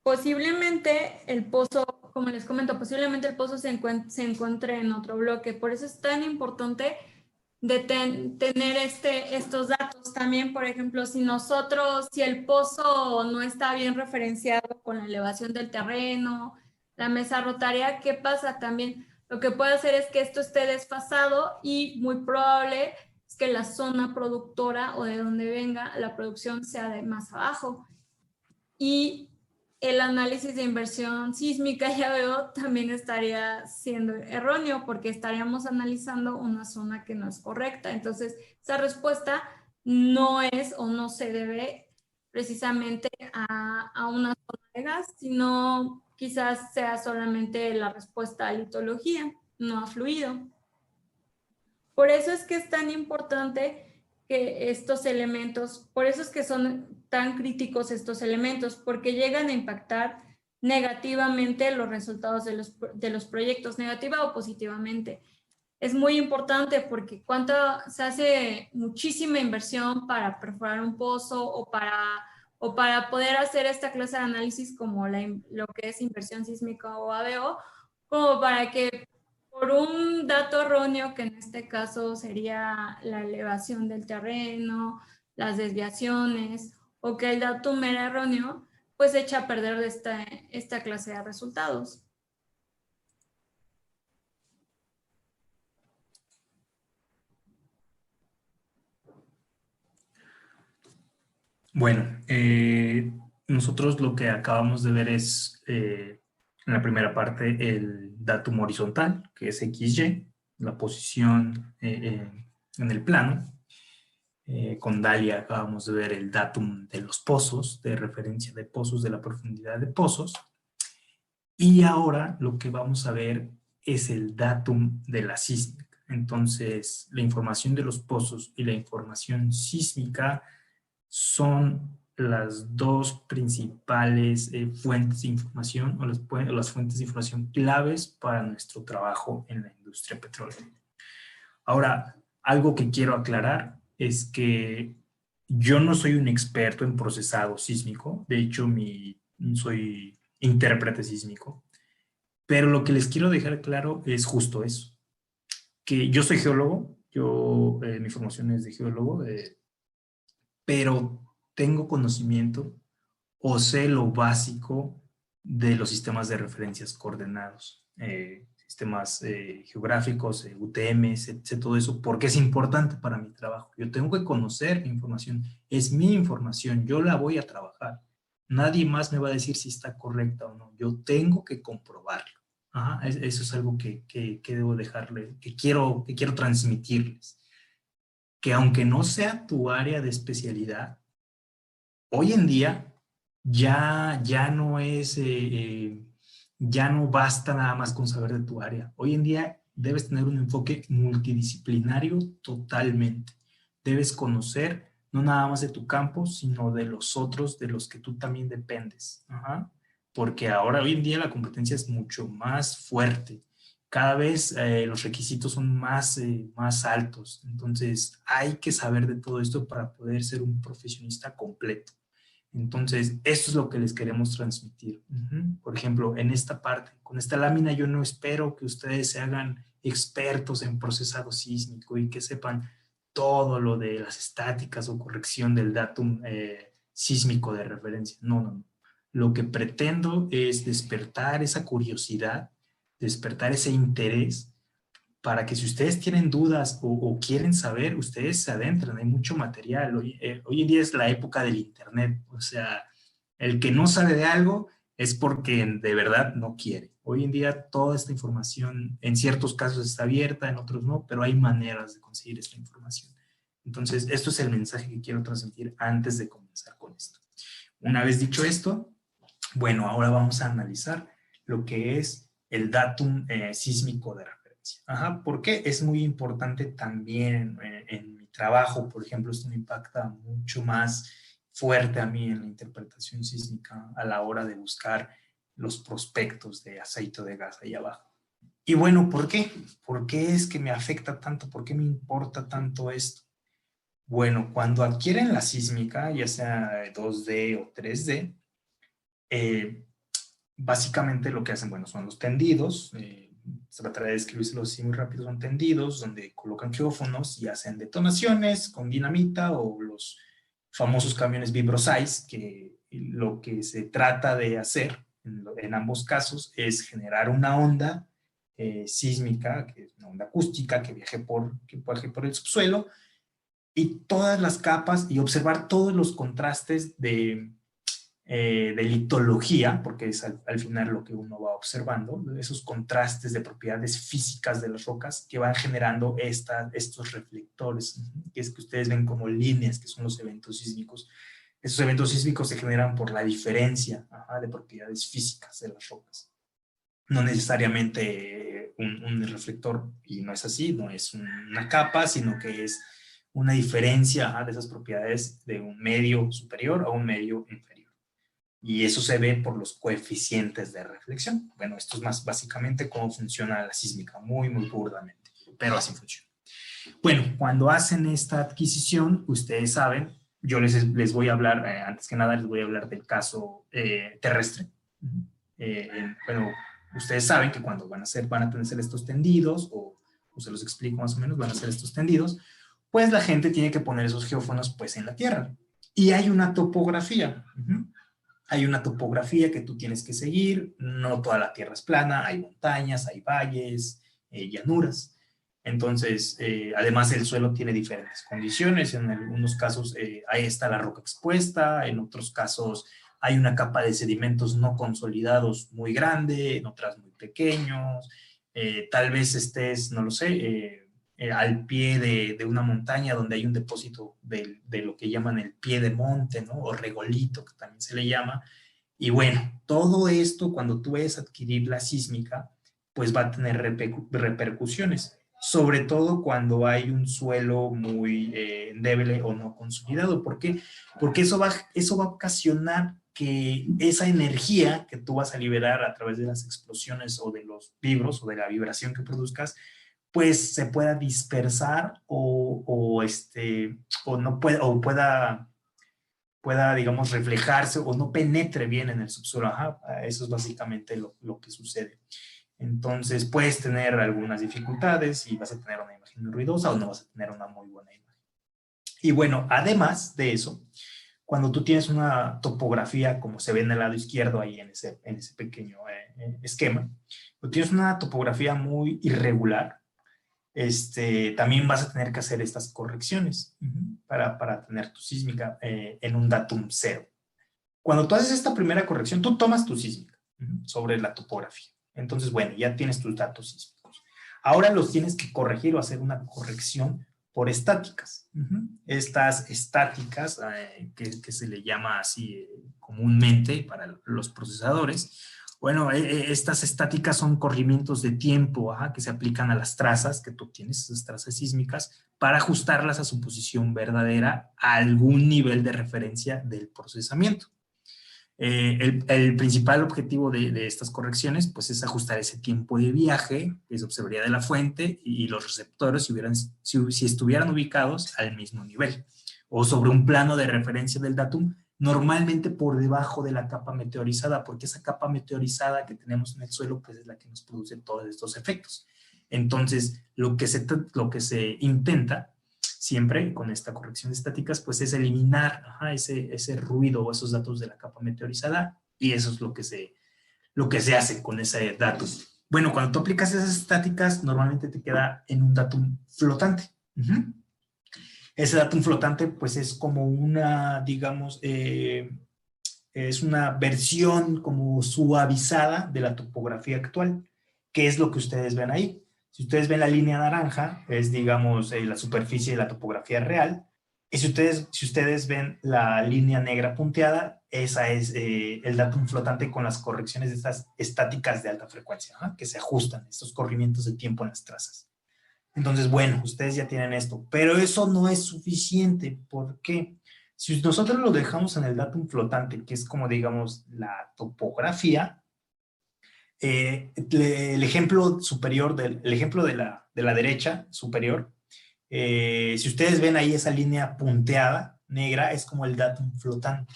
Posiblemente el pozo, como les comento, posiblemente el pozo se encuentre en otro bloque. Por eso es tan importante de tener estos datos. También, por ejemplo, si el pozo no está bien referenciado con la elevación del terreno, la mesa rotaria, ¿qué pasa? También lo que puede hacer es que esto esté desfasado y muy probable es que la zona productora o de donde venga la producción sea de más abajo. Y el análisis de inversión sísmica, ya veo, también estaría siendo erróneo porque estaríamos analizando una zona que no es correcta. Entonces, esa respuesta no es o no se debe precisamente a una zona de gas, sino quizás sea solamente la respuesta a litología, no a fluido. Por eso es que es tan importante que estos elementos, por eso es que son tan críticos estos elementos, porque llegan a impactar negativamente los resultados de los proyectos, negativa o positivamente. es muy importante porque se hace muchísima inversión para perforar un pozo o para poder hacer esta clase de análisis como lo que es inversión sísmica o ABO, como para que por un dato erróneo, que en este caso sería la elevación del terreno, las desviaciones, o que el dato era erróneo, pues echa a perder esta clase de resultados. Bueno, nosotros lo que acabamos de ver es, en la primera parte, el datum horizontal, que es XY, la posición en el plano. Con Dalia acabamos de ver el datum de los pozos, de referencia de pozos, de la profundidad de pozos. Y ahora lo que vamos a ver es el datum de la sísmica. Entonces, la información de los pozos y la información sísmica son las dos principales fuentes de información o las fuentes de información claves para nuestro trabajo en la industria petrolera. Ahora, algo que quiero aclarar es que yo no soy un experto en procesado sísmico, de hecho soy intérprete sísmico, pero lo que les quiero dejar claro es justo eso, que yo soy geólogo, mi formación es de geólogo, pero tengo conocimiento o sé lo básico de los sistemas de referencias coordenados, sistemas geográficos, UTMs, etc., todo eso, porque es importante para mi trabajo. Yo tengo que conocer mi información, es mi información, yo la voy a trabajar. Nadie más me va a decir si está correcta o no, yo tengo que comprobarlo. Ajá, eso es algo que debo dejarle, que quiero transmitirles. Que aunque no sea tu área de especialidad, hoy en día ya no ya no basta nada más con saber de tu área. Hoy en día debes tener un enfoque multidisciplinario totalmente. Debes conocer no nada más de tu campo, sino de los otros de los que tú también dependes. Ajá. Porque ahora, hoy en día, la competencia es mucho más fuerte. Cada vez los requisitos son más altos. Entonces, hay que saber de todo esto para poder ser un profesionista completo. Entonces, esto es lo que les queremos transmitir. Por ejemplo, en esta parte, con esta lámina, yo no espero que ustedes se hagan expertos en procesado sísmico y que sepan todo lo de las estáticas o corrección del datum sísmico de referencia. No, no, no. Lo que pretendo es despertar esa curiosidad, despertar ese interés para que si ustedes tienen dudas o quieren saber, ustedes se adentran, hay mucho material. Hoy en día es la época del internet, o sea, el que no sabe de algo es porque de verdad no quiere. Hoy en día toda esta información en ciertos casos está abierta, en otros no, pero hay maneras de conseguir esta información. Entonces, esto es el mensaje que quiero transmitir antes de comenzar con esto. Una vez dicho esto, bueno, ahora vamos a analizar lo que es el datum sísmico de referencia. Ajá, porque es muy importante también en mi trabajo, por ejemplo, esto me impacta mucho más fuerte a mí en la interpretación sísmica a la hora de buscar los prospectos de aceite o de gas ahí abajo. Y bueno, ¿por qué? ¿Por qué es que me afecta tanto? ¿Por qué me importa tanto esto? Bueno, cuando adquieren la sísmica, ya sea 2D o 3D, básicamente lo que hacen, bueno, son los tendidos, se tratará de describirlo así muy rápido, son tendidos donde colocan geófonos y hacen detonaciones con dinamita o los famosos camiones Vibro-Size, que lo que se trata de hacer en ambos casos es generar una onda sísmica, que es una onda acústica que viaje por el subsuelo, y todas las capas y observar todos los contrastes de litología, porque es al final lo que uno va observando, esos contrastes de propiedades físicas de las rocas que van generando estos reflectores, que es que ustedes ven como líneas, que son los eventos sísmicos. Esos eventos sísmicos se generan por la diferencia de propiedades físicas de las rocas. No necesariamente un reflector, y no es así, no es una capa, sino que es una diferencia de esas propiedades de un medio superior a un medio inferior. Y eso se ve por los coeficientes de reflexión. Bueno, esto es más básicamente cómo funciona la sísmica, muy, muy burdamente. pero así funciona. Bueno, cuando hacen esta adquisición, ustedes saben, yo les voy a hablar, antes que nada les voy a hablar del caso terrestre. Bueno, ustedes saben que cuando van a tener estos tendidos, o se los explico más o menos, van a hacer estos tendidos, pues la gente tiene que poner esos geófonos pues en la tierra. Y hay una topografía. Hay una topografía que tú tienes que seguir. No toda la tierra es plana, hay montañas, hay valles, llanuras. Entonces, además el suelo tiene diferentes condiciones. En algunos casos ahí está la roca expuesta, en otros casos hay una capa de sedimentos no consolidados muy grande, en otras muy pequeños. Tal vez estés, no lo sé, al pie de una montaña donde hay un depósito de lo que llaman el pie de monte, ¿no? O regolito, que también se le llama. Y bueno, todo esto, cuando tú vayas a adquirir la sísmica, pues va a tener repercusiones, sobre todo cuando hay un suelo muy endeble o no consolidado. ¿Por qué? Porque eso va a ocasionar que esa energía que tú vas a liberar a través de las explosiones o de los vibros o de la vibración que produzcas, pues se pueda dispersar o no pueda, digamos, reflejarse o no penetre bien en el subsuelo. Ajá, eso es básicamente lo que sucede. Entonces puedes tener algunas dificultades y vas a tener una imagen muy ruidosa o no vas a tener una muy buena imagen. Y bueno, además de eso, cuando tú tienes una topografía, como se ve en el lado izquierdo ahí en ese pequeño esquema, tú tienes una topografía muy irregular, también vas a tener que hacer estas correcciones para tener tu sísmica en un datum 0. Cuando tú haces esta primera corrección, tú tomas tu sísmica sobre la topografía. Entonces, bueno, ya tienes tus datos sísmicos. Ahora los tienes que corregir o hacer una corrección por estáticas. Estas estáticas, que se le llama así comúnmente para los procesadores, bueno, estas estáticas son corrimientos de tiempo que se aplican a las trazas que tú obtienes, esas trazas sísmicas, para ajustarlas a su posición verdadera a algún nivel de referencia del procesamiento. El principal objetivo de estas correcciones pues es ajustar ese tiempo de viaje que se observaría de la fuente y los receptores si estuvieran ubicados al mismo nivel o sobre un plano de referencia del datum, normalmente por debajo de la capa meteorizada, porque esa capa meteorizada que tenemos en el suelo pues es la que nos produce todos estos efectos. Entonces, lo que se intenta siempre con esta corrección de estáticas, pues es eliminar ese ruido o esos datos de la capa meteorizada, y eso es lo que se hace con ese datum. Bueno, cuando tú aplicas esas estáticas, normalmente te queda en un datum flotante. Ese datum flotante, pues es como una, digamos, es una versión como suavizada de la topografía actual, que es lo que ustedes ven ahí. Si ustedes ven la línea naranja, es, digamos, la superficie de la topografía real. Y si ustedes ven la línea negra punteada, esa es el datum flotante con las correcciones de estas estáticas de alta frecuencia, que se ajustan, estos corrimientos de tiempo en las trazas. Entonces, bueno, ustedes ya tienen esto. Pero eso no es suficiente. ¿Por qué? Si nosotros lo dejamos en el datum flotante, que es como, digamos, la topografía, el ejemplo superior, el ejemplo de la derecha superior, si ustedes ven ahí esa línea punteada, negra, es como el datum flotante.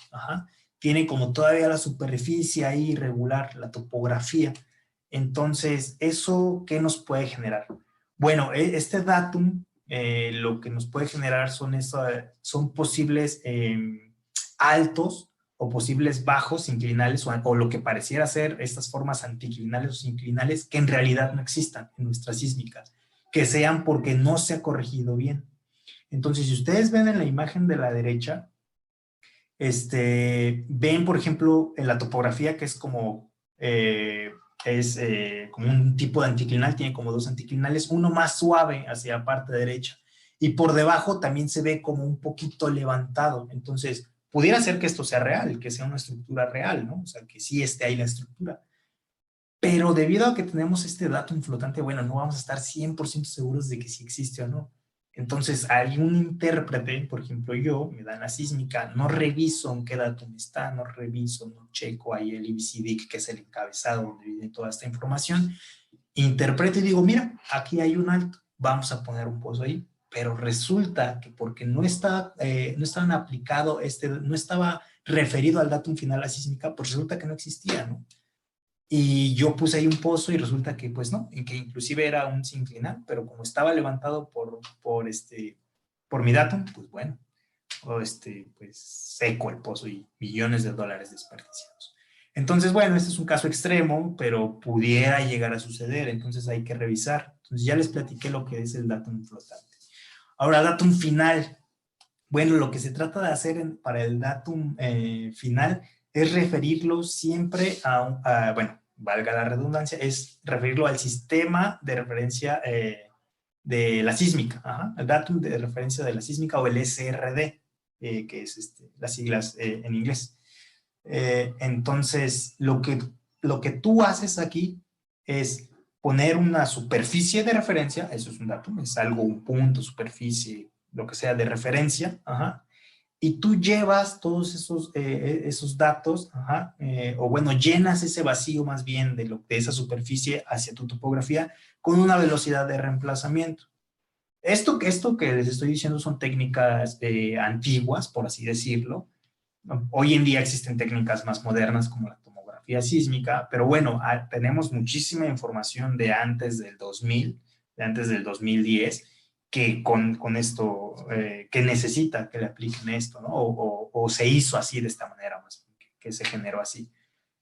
Tiene como todavía la superficie ahí irregular, la topografía. Entonces, ¿eso qué nos puede generar? Bueno, este datum, lo que nos puede generar son posibles altos o posibles bajos inclinales o lo que pareciera ser estas formas anticlinales o sinclinales que en realidad no existan en nuestras sísmicas, que sean porque no se ha corregido bien. Entonces, si ustedes ven en la imagen de la derecha, ven, por ejemplo, en la topografía que es como un tipo de anticlinal, tiene como dos anticlinales, uno más suave hacia la parte derecha y por debajo también se ve como un poquito levantado. Entonces, pudiera ser que esto sea real, que sea una estructura real, ¿no? O sea, que sí esté ahí la estructura. Pero debido a que tenemos este datum flotante, bueno, no vamos a estar 100% seguros de que sí existe o no. Entonces, hay un intérprete, por ejemplo, yo, me dan la sísmica, no reviso en qué datum está, no reviso, no checo ahí el IBCDIC, que es el encabezado donde viene toda esta información, interpreto y digo, mira, aquí hay un alto. vamos a poner un pozo ahí, pero resulta que porque no estaban aplicado, no estaba referido al datum final a sísmica, pues resulta que no existía, ¿no? Y yo puse ahí un pozo y resulta que pues no, en que inclusive era un sinclinal, pero como estaba levantado por mi datum, pues bueno, pues seco el pozo y millones de dólares desperdiciados. Entonces, bueno, este es un caso extremo, pero pudiera llegar a suceder, entonces hay que revisar. Entonces ya les platiqué lo que es el datum flotante. Ahora, datum final. Bueno, lo que se trata de hacer para el datum final es referirlo siempre bueno, valga la redundancia, es referirlo al sistema de referencia de la sísmica, el datum de referencia de la sísmica o el SRD, que es las siglas en inglés. Entonces, lo que tú haces aquí es poner una superficie de referencia, eso es un datum, es algo, un punto, superficie, lo que sea de referencia, y tú llevas todos esos datos, o bueno, llenas ese vacío más bien de esa superficie hacia tu topografía con una velocidad de reemplazamiento. Esto que les estoy diciendo son técnicas antiguas, por así decirlo. Hoy en día existen técnicas más modernas como la tomografía sísmica, pero bueno, tenemos muchísima información de antes del 2000, de antes del 2010, que con esto, que necesita que le apliquen esto, ¿no? O se hizo así de esta manera, más que se generó así.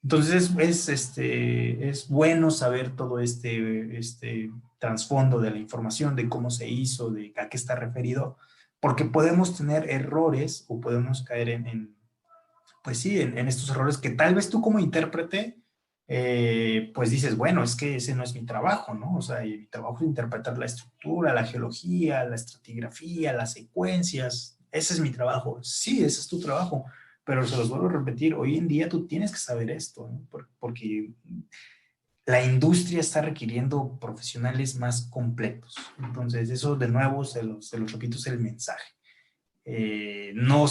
Entonces es bueno saber todo este trasfondo de la información, de cómo se hizo, de a qué está referido, porque podemos tener errores o podemos caer pues sí, en estos errores que tal vez tú como intérprete, pues dices, bueno, es que ese no es mi trabajo, ¿no? O sea, mi trabajo es interpretar la estructura, la geología, la estratigrafía, las secuencias, ese es mi trabajo. Sí, ese es tu trabajo, pero se los vuelvo a repetir, hoy en día tú tienes que saber esto, ¿no? Porque la industria está requiriendo profesionales más completos. Entonces, eso de nuevo, se los repito, es el mensaje. No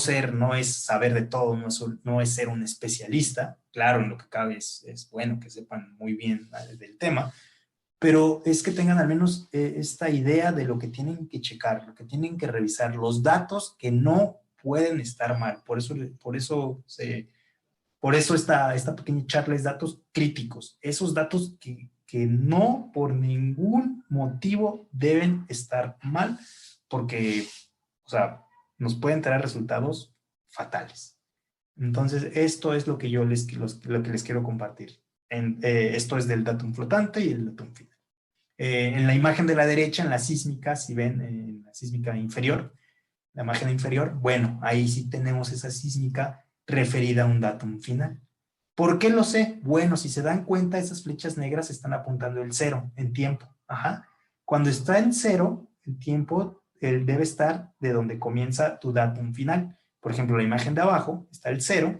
es saber de todo, no es ser un especialista. Claro, en lo que cabe es bueno que sepan muy bien del tema, pero es que tengan al menos esta idea de lo que tienen que checar, lo que tienen que revisar, los datos que no pueden estar mal. Por eso esta pequeña charla es datos críticos, esos datos que no por ningún motivo deben estar mal, porque, o sea, nos pueden traer resultados fatales. Entonces, esto es lo que yo lo que les quiero compartir. Esto es del datum flotante y el datum final. En la imagen de la derecha, en la sísmica, si ven, en la sísmica inferior, la imagen inferior, bueno, ahí sí tenemos esa sísmica referida a un datum final. ¿Por qué lo sé? Bueno, si se dan cuenta, esas flechas negras están apuntando el 0 en tiempo. Cuando está en 0, el tiempo debe estar de donde comienza tu datum final. Por ejemplo, la imagen de abajo está el 0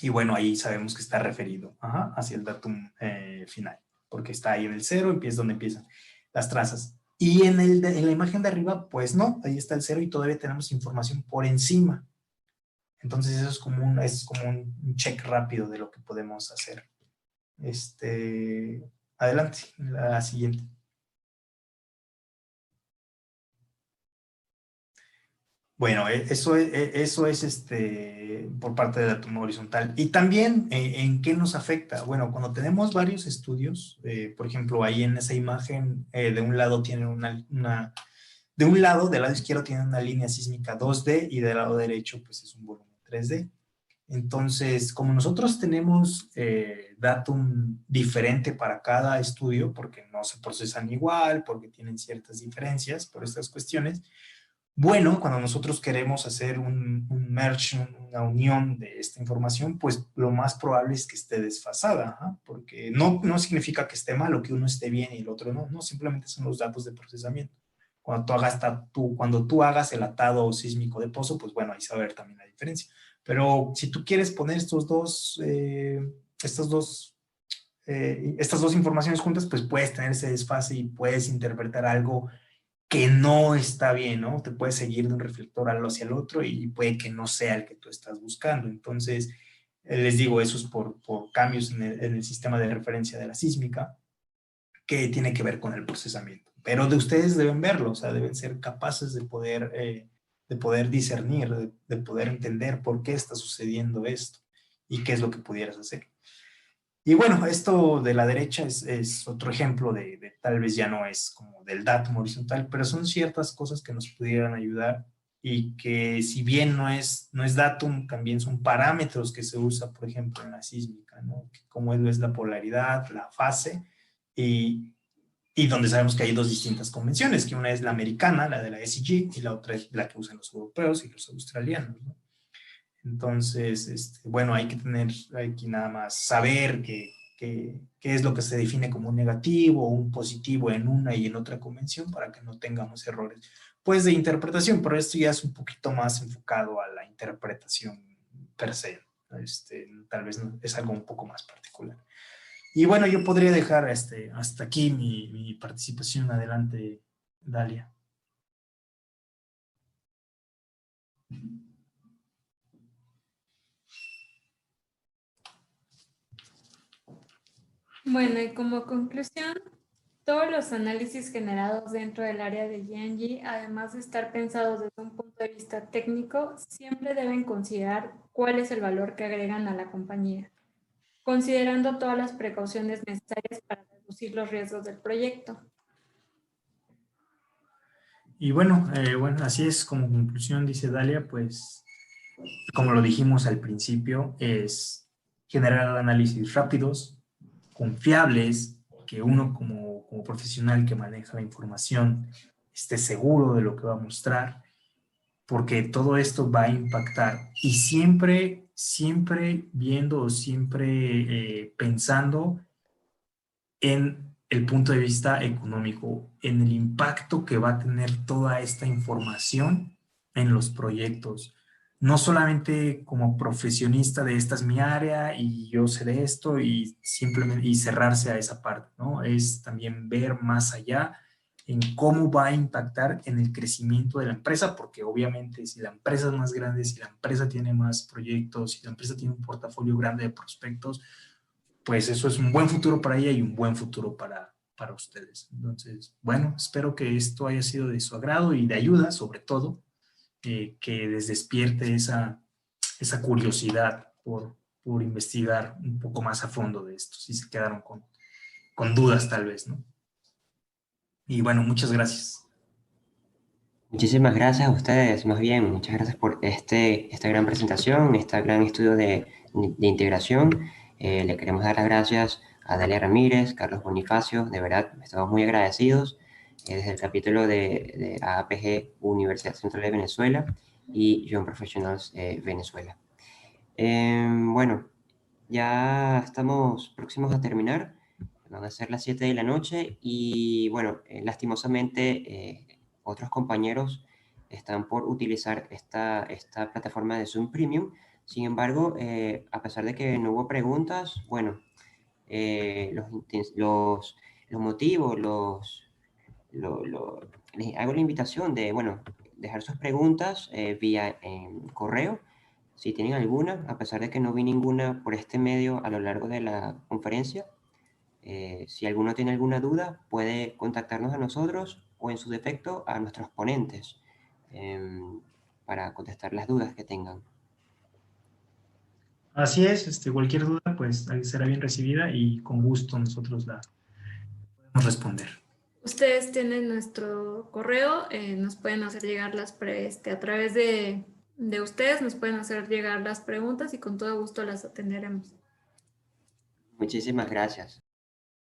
y bueno, ahí sabemos que está referido hacia el datum final, porque está ahí en el 0, es donde empiezan las trazas. Y en la imagen de arriba, pues no, ahí está el 0 y todavía tenemos información por encima. Entonces eso es como un check rápido de lo que podemos hacer. Adelante, la siguiente. Bueno, eso es por parte del datum horizontal. Y también, ¿en qué nos afecta? Bueno, cuando tenemos varios estudios, por ejemplo, ahí en esa imagen, de un lado tienen del lado izquierdo tienen una línea sísmica 2D y del lado derecho, pues es un volumen 3D. Entonces, como nosotros tenemos datum diferente para cada estudio, porque no se procesan igual, porque tienen ciertas diferencias por estas cuestiones, bueno, cuando nosotros queremos hacer un merge, una unión de esta información, pues lo más probable es que esté desfasada, porque no significa que esté mal o que uno esté bien y el otro no, simplemente son los datos de procesamiento. Cuando tú hagas el atado sísmico de pozo, pues bueno, ahí se va a ver también la diferencia. Pero si tú quieres poner estas dos informaciones juntas, pues puedes tener ese desfase y puedes interpretar algo que no está bien, ¿no? Te puedes seguir de un reflector hacia el otro y puede que no sea el que tú estás buscando. Entonces, les digo, eso es por cambios en el sistema de referencia de la sísmica. que tiene que ver con el procesamiento. Pero de ustedes deben verlo, o sea, deben ser capaces de poder discernir, de poder entender por qué está sucediendo esto y qué es lo que pudieras hacer. Y bueno, esto de la derecha es otro ejemplo de tal vez ya no es como del datum horizontal, pero son ciertas cosas que nos pudieran ayudar y que si bien no es datum, también son parámetros que se usa, por ejemplo, en la sísmica, ¿no? Como es la polaridad, la fase, y donde sabemos que hay dos distintas convenciones, que una es la americana, la de la SEG, y la otra es la que usan los europeos y los australianos, ¿no? Entonces, bueno, hay que nada más saber qué es lo que se define como un negativo o un positivo en una y en otra convención para que no tengamos errores, pues, de interpretación, pero esto ya es un poquito más enfocado a la interpretación per se. Tal vez es algo un poco más particular. Y bueno, yo podría dejar hasta aquí mi participación. Adelante, Dalia. Bueno, y como conclusión, todos los análisis generados dentro del área de G&G, además de estar pensados desde un punto de vista técnico, siempre deben considerar cuál es el valor que agregan a la compañía, considerando todas las precauciones necesarias para reducir los riesgos del proyecto. Y bueno, así es como conclusión, dice Dalia, pues como lo dijimos al principio, es generar análisis rápidos, confiables, que uno como profesional que maneja la información esté seguro de lo que va a mostrar, porque todo esto va a impactar y siempre viendo o siempre pensando en el punto de vista económico, en el impacto que va a tener toda esta información en los proyectos. No solamente como profesionista de esta es mi área y yo sé de esto y simplemente y cerrarse a esa parte, ¿no? Es también ver más allá en cómo va a impactar en el crecimiento de la empresa, porque obviamente si la empresa es más grande, si la empresa tiene más proyectos, si la empresa tiene un portafolio grande de prospectos, pues eso es un buen futuro para ella y un buen futuro para ustedes. Entonces, bueno, espero que esto haya sido de su agrado y de ayuda, sobre todo, que les despierte esa curiosidad por investigar un poco más a fondo de esto, si se quedaron con dudas tal vez, ¿no? Y bueno, muchas gracias. Muchísimas gracias a ustedes, más bien, muchas gracias por esta gran presentación, este gran estudio de integración. Le queremos dar las gracias a Dalia Ramírez, Carlos Bonifacio, de verdad, estamos muy agradecidos desde el capítulo de AAPG Universidad Central de Venezuela y Young Professionals Venezuela. Bueno, ya estamos próximos a terminar, van a ser las 7 de la noche y bueno, lastimosamente otros compañeros están por utilizar esta plataforma de Zoom Premium. Sin embargo, a pesar de que no hubo preguntas, bueno, los motivos, les hago la invitación de, bueno, dejar sus preguntas vía correo, si tienen alguna, a pesar de que no vi ninguna por este medio a lo largo de la conferencia. Si alguno tiene alguna duda, puede contactarnos a nosotros o en su defecto a nuestros ponentes para contestar las dudas que tengan. Así es, cualquier duda pues será bien recibida y con gusto nosotros la podemos responder. Ustedes tienen nuestro correo, nos pueden hacer llegar a través de ustedes, nos pueden hacer llegar las preguntas y con todo gusto las atenderemos. Muchísimas gracias.